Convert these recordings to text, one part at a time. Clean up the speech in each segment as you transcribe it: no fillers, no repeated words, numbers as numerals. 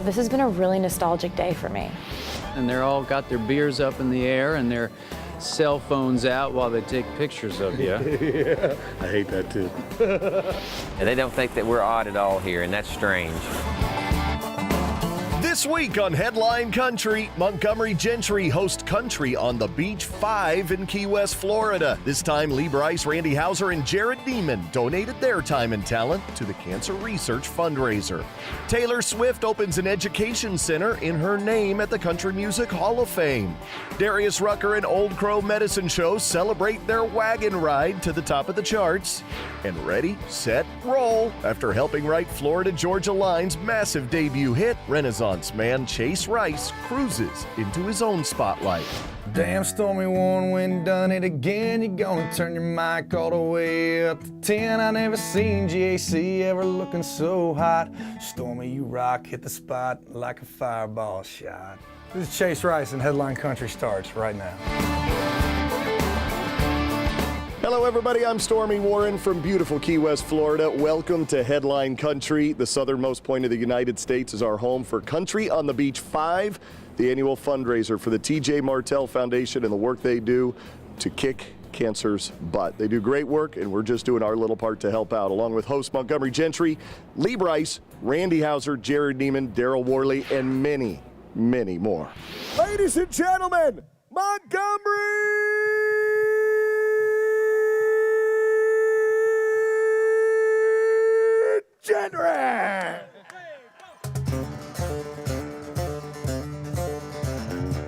This has been a really nostalgic day for me. And they're all got their beers up in the air and their cell phones out while they take pictures of you. Yeah, I hate that too. And they don't think that we're odd at all here, and that's strange. This week on Headline Country, Montgomery Gentry host Country on the Beach 5 in Key West, Florida. This time, Brice, Randy Houser, and Jerrod Niemann donated their time and talent to the Cancer Research fundraiser. Taylor Swift opens an education center in her name at the Country Music Hall of Fame. Darius, Rucker, and Old Crow Medicine Show celebrate their wagon ride to the top of the charts. And ready, set, roll after helping write Florida Georgia Line's massive debut hit, Renaissance man Chase Rice cruises into his own spotlight. Damn, Stormy Warren, when done it again, you're gonna turn your mic all the way up to 10. I never seen GAC ever looking so hot. Stormy, you rock, hit the spot like a fireball shot. This is Chase Rice, and Headline Country starts right now. Hello, everybody. I'm Stormy Warren from beautiful Key West, Florida. Welcome to Headline Country. The southernmost point of the United States is our home for Country on the Beach 5, the annual fundraiser for the T.J. Martell Foundation and the work they do to kick cancer's butt. They do great work, and we're just doing our little part to help out, along with host Montgomery Gentry, Brice, Randy Houser, Jerrod Niemann, Daryl Worley, and many, many more. Ladies and gentlemen, Montgomery Gentry!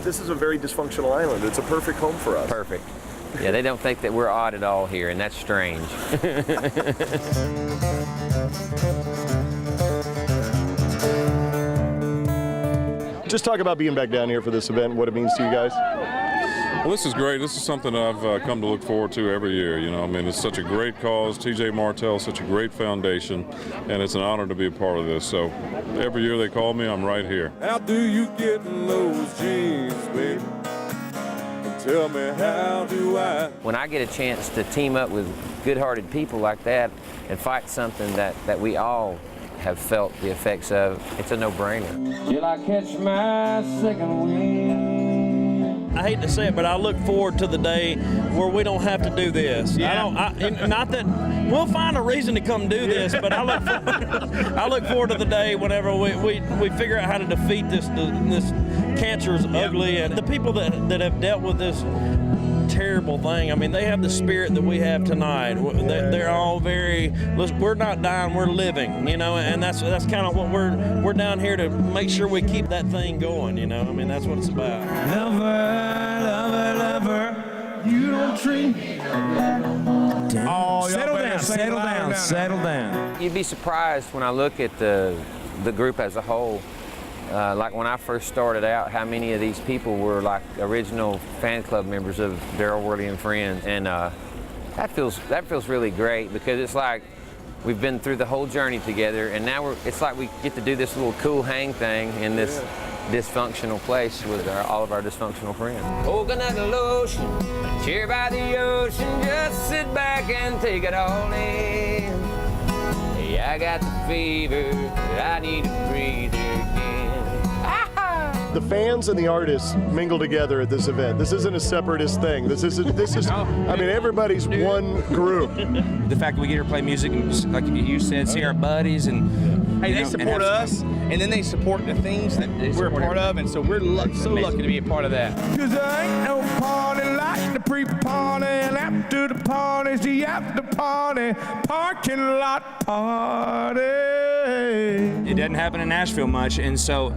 This is a very dysfunctional island. It's a perfect home for us. Perfect. Yeah, they don't think that we're odd at all here, and that's strange. Just talk about being back down here for this event, what it means to you guys. Well, this is great. This is something I've come to look forward to every year. You know, I mean, it's such a great cause. T.J. Martell, such a great foundation, and it's an honor to be a part of this. So every year they call me, I'm right here. How do you get in those jeans, baby? Tell me, how do I? When I get a chance to team up with good-hearted people like that and fight something that we all have felt the effects of, it's a no-brainer. Till I catch my second wind. I hate to say it, but I look forward to the day where we don't have to do this. Yeah. Not that we'll find a reason to come do this, but I look forward to the day whenever we figure out how to defeat this cancer is ugly, and the people that have dealt with this terrible thing. I mean, they have the spirit that we have tonight. They're all we're not dying, we're living, you know, and that's kind of what we're down here to make sure we keep that thing going, you know. I mean, that's what it's about. Lover, you don't treat me. Oh, settle down. You'd be surprised when I look at the group as a whole. Like when I first started out, how many of these people were like original fan club members of Daryl Worley and Friends, and that feels really great, because it's like we've been through the whole journey together, and now it's like we get to do this little cool hang thing in this dysfunctional place with all of our dysfunctional friends. Coconut lotion, cheer by the ocean, just sit back and take it all in. Hey, I got the fever, I need to breathe again. The fans and the artists mingle together at this event. This isn't a separatist thing. This is I mean, everybody's one group. The fact that we get here to play music and, like you said, see our buddies, and hey, they support us, and then they support the things that we're a part of, and so we're so lucky to be a part of that. Cause there ain't no party like the pre-party, and after the party's the after-party, parking lot party. it doesn't happen in Nashville much, and so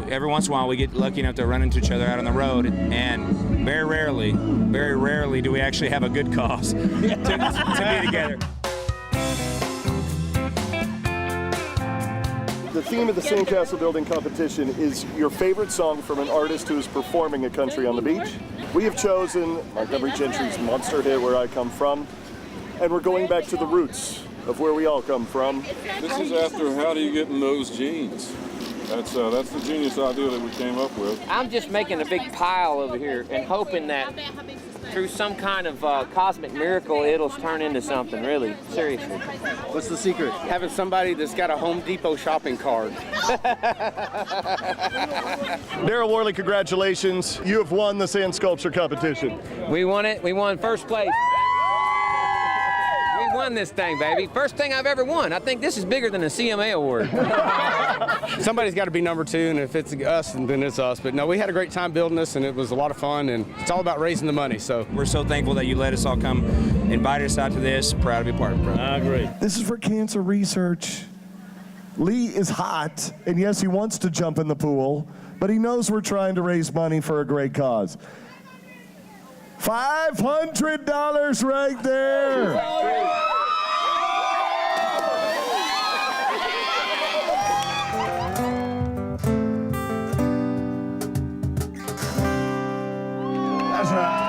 every once in a while we get lucky enough to run into each other out on the road, and very rarely do we actually have a good cause to be together. The theme of the Sandcastle Building Competition is your favorite song from an artist who is performing a country on the beach. We have chosen Montgomery Gentry's monster hit, Where I Come From, and we're going back to the roots of where we all come from. This is after How Do You Get in Those Jeans? That's the genius idea that we came up with. I'm just making a big pile over here and hoping that through some kind of cosmic miracle, it'll turn into something, really, seriously. What's the secret? Having somebody that's got a Home Depot shopping cart. Darryl Worley, congratulations. You have won the sand sculpture competition. We won it. We won first place. We won this thing, baby. First thing I've ever won. I think this is bigger than a CMA award. Somebody's got to be number 2, and if it's us, then it's us. But no, we had a great time building this, and it was a lot of fun, and it's all about raising the money. So We're so thankful that you let us all come, invited us out to this. Proud to be part of it. I agree. This is for cancer research. Lee is hot, and yes, he wants to jump in the pool, but he knows we're trying to raise money for a great cause. $500 right there. That's right.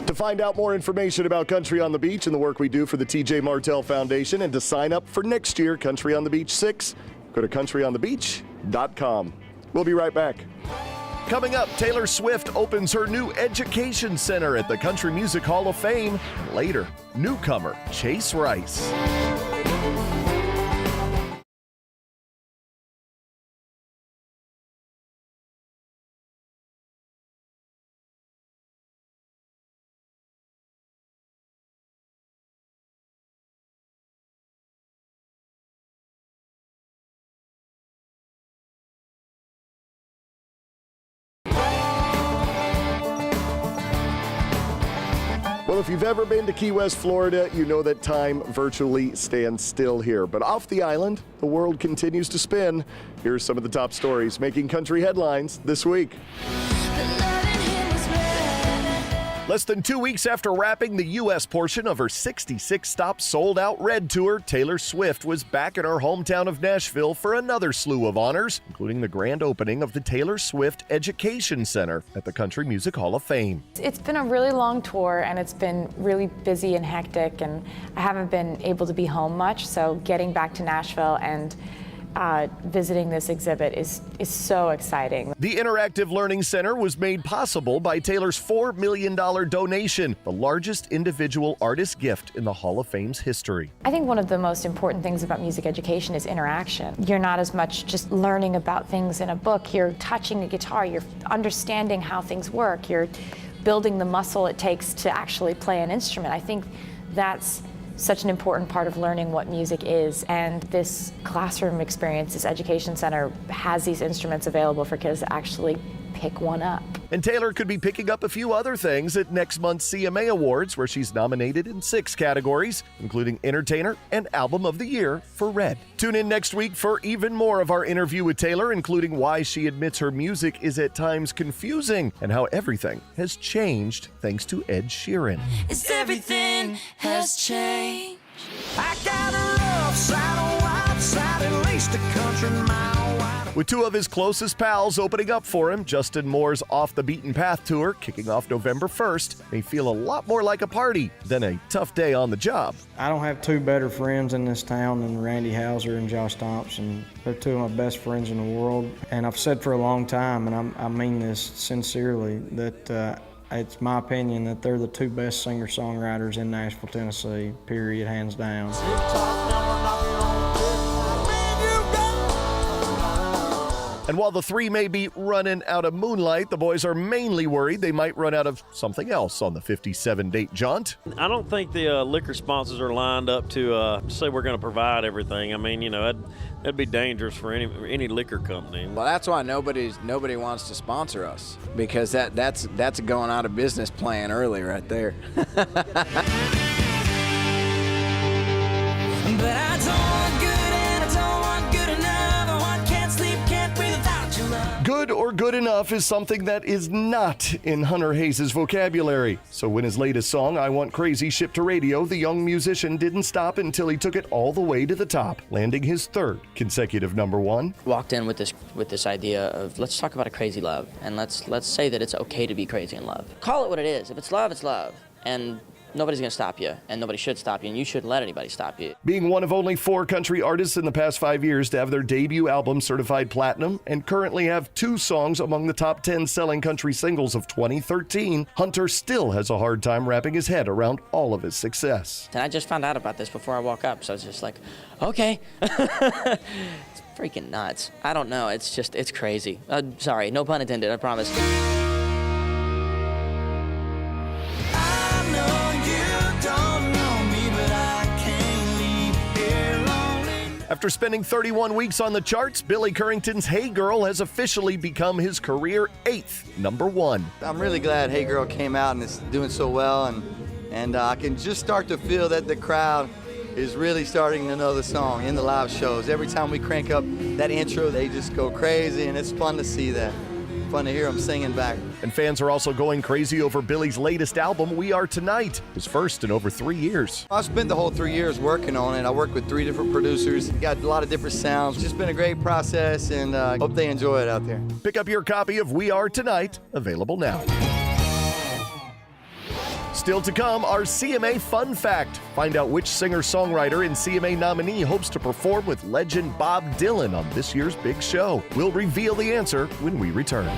To find out more information about Country on the Beach and the work we do for the TJ Martell Foundation and to sign up for next year Country on the Beach 6, go to countryonthebeach.com. We'll be right back. Coming up, Taylor Swift opens her new education center at the Country Music Hall of Fame. And later, newcomer Chase Rice. Well, if you've ever been to Key West, Florida, you know that time virtually stands still here. But off the island, the world continues to spin. Here's some of the top stories making country headlines this week. Less than 2 weeks after wrapping the U.S. portion of her 66-stop sold-out Red Tour, Taylor Swift was back in her hometown of Nashville for another slew of honors, including the grand opening of the Taylor Swift Education Center at the Country Music Hall of Fame. It's been a really long tour, and it's been really busy and hectic, and I haven't been able to be home much, so getting back to Nashville and visiting this exhibit is so exciting. The Interactive Learning Center was made possible by Taylor's $4 million donation, the largest individual artist gift in the Hall of Fame's history. I think one of the most important things about music education is interaction. You're not as much just learning about things in a book, you're touching a guitar, you're understanding how things work, you're building the muscle it takes to actually play an instrument. I think that's such an important part of learning what music is, and this classroom experience, this education center, has these instruments available for kids to actually pick one up. And Taylor could be picking up a few other things at next month's CMA Awards, where she's nominated in 6 categories, including Entertainer and Album of the Year for Red. Tune in next week for even more of our interview with Taylor, including why she admits her music is at times confusing and how everything has changed thanks to Ed Sheeran. It's everything has changed. I got a love side, a wild side, at least a country mile wide. With 2 of his closest pals opening up for him, Justin Moore's Off the Beaten Path tour, kicking off November 1st, may feel a lot more like a party than a tough day on the job. I don't have 2 better friends in this town than Randy Houser and Josh Thompson. They're 2 of my best friends in the world. And I've said for a long time, and I mean this sincerely, that it's my opinion that they're the 2 best singer-songwriters in Nashville, Tennessee, period, hands down. And while the 3 may be running out of moonlight, the boys are mainly worried they might run out of something else on the 57-date jaunt. I don't think the liquor sponsors are lined up to say we're going to provide everything. I mean, you know, that'd be dangerous for any liquor company. Well, that's why nobody wants to sponsor us, because that's a going out of business plan early right there. But I don't want good and I don't want good enough. I want can't sleep, can't breathe without your love. Good or good enough is something that is not in Hunter Hayes' vocabulary. So when his latest song, I Want Crazy, shipped to radio, the young musician didn't stop until he took it all the way to the top, landing his 3rd consecutive #1. Walked in with this idea of let's talk about a crazy love, and let's say that it's okay to be crazy in love. Call it what it is. If it's love, it's love. And nobody's going to stop you, and nobody should stop you, and you shouldn't let anybody stop you. Being one of only 4 country artists in the past 5 years to have their debut album certified platinum and currently have 2 songs among the top 10 selling country singles of 2013, Hunter still has a hard time wrapping his head around all of his success. And I just found out about this before I woke up, so it's just like, okay. It's freaking nuts. I don't know. It's crazy. Sorry, no pun intended, I promise. After spending 31 weeks on the charts, Billy Currington's Hey Girl has officially become his career 8th #1. I'm really glad Hey Girl came out and is doing so well, and I can just start to feel that the crowd is really starting to know the song in the live shows. Every time we crank up that intro, they just go crazy, and it's fun to see that. Fun to hear them singing back. And fans are also going crazy over Billy's latest album, We Are Tonight, his first in over 3 years. I spent the whole 3 years working on it. I worked with 3 different producers, got a lot of different sounds. It's just been a great process, and hope they enjoy it out there. Pick up your copy of We Are Tonight, available now. Still to come, our CMA Fun Fact. Find out which singer-songwriter and CMA nominee hopes to perform with legend Bob Dylan on this year's big show. We'll reveal the answer when we return.